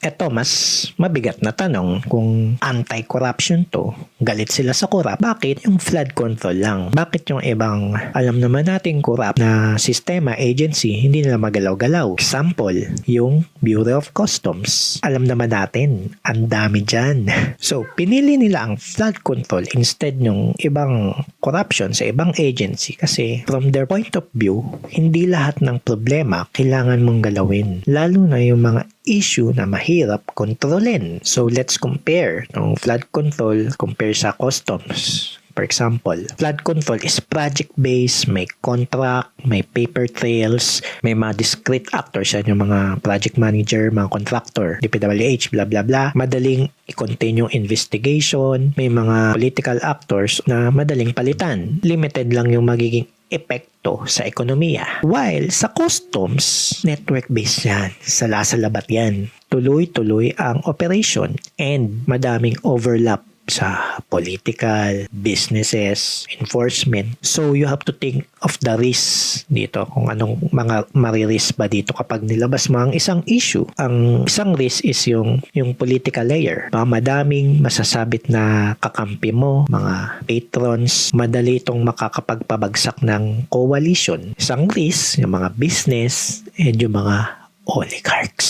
Eto, mas mabigat na tanong kung anti-corruption to, galit sila sa corrupt, bakit yung flood control lang? Bakit yung ibang, alam naman natin corrupt na sistema, agency, hindi nila magalaw-galaw? Example, yung Bureau of Customs. Alam naman natin, ang dami dyan. So, pinili nila ang flood control instead ng ibang corruption sa ibang agency kasi from their point of view, hindi lahat ng problema kailangan mong galawin. Lalo na yung mga issue na mahirap kontrolin. So, let's compare ng flood control compare sa customs. For example, flood control is project-based, may contract, may paper trails, may mga discrete actors yan, yung mga project manager, mga contractor, DPWH, blah blah blah. Madaling i-contain yung investigation, may mga political actors na madaling palitan. Limited lang yung magiging epekto sa ekonomiya. While sa customs, network-based yan. Sala-salabat yan. Tuloy-tuloy ang operation and madaming overlap sa political, businesses, enforcement. So, you have to think of the risk dito, kung anong mga maririsk ba dito kapag nilabas mo ang isang issue. Ang isang risk is yung political layer. Madaming masasabit na kakampi mo, mga patrons, madali itong makakapagpabagsak ng coalition. Isang risk, yung mga business, and yung mga oligarchs.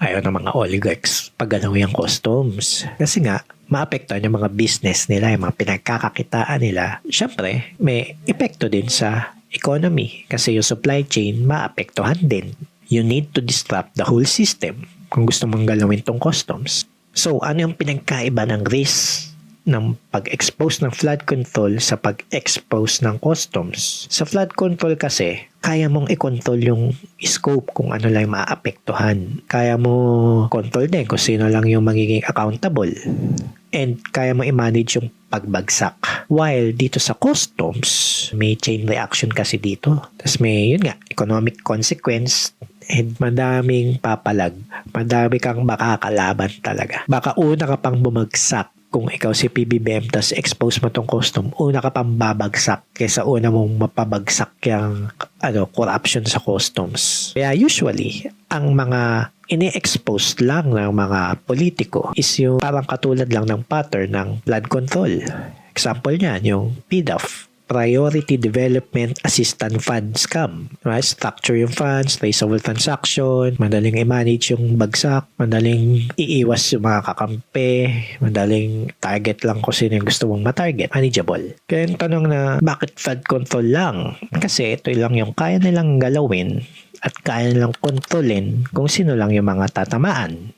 Ayaw ng mga oligarchs paggalaw yung customs. Kasi nga, maapektuhan yung mga business nila, yung mga pinagkakakitaan nila. Siyempre, may epekto din sa economy kasi yung supply chain maapektuhan din. You need to disrupt the whole system kung gusto mong galawin tong customs. So, ano yung pinagkaiba ng risk ng pag-expose ng flood control sa pag-expose ng customs? Sa flood control kasi, kaya mong i-control yung scope kung ano lang maapektuhan. Kaya mo control din kung sino lang yung magiging accountable. And kaya mo i-manage yung pagbagsak. While dito sa customs, may chain reaction kasi dito. Tapos may, yun nga, economic consequence and madaming papalag. Madami kang makakalaban talaga. Baka una ka pang bumagsak kung ikaw si PBBM tas expose mo tong custom, una ka pang babagsak kaysa una mong mapabagsak yung corruption sa customs. Kaya usually, ang mga ini-expose lang ng mga politiko is yung parang katulad lang ng pattern ng flood control. Example niyan, yung PDAF, Priority Development Assistance Fund Scam. Right? Structure yung funds, traceable transaction, madaling i-manage yung bagsak, madaling iiwas yung mga kakampi, madaling target lang kung sino yung gusto mong matarget. Manageable. Kaya yung tanong na, bakit flood control lang? Kasi ito lang yung kaya nilang galawin at kaya nilang kontrolin kung sino lang yung mga tatamaan.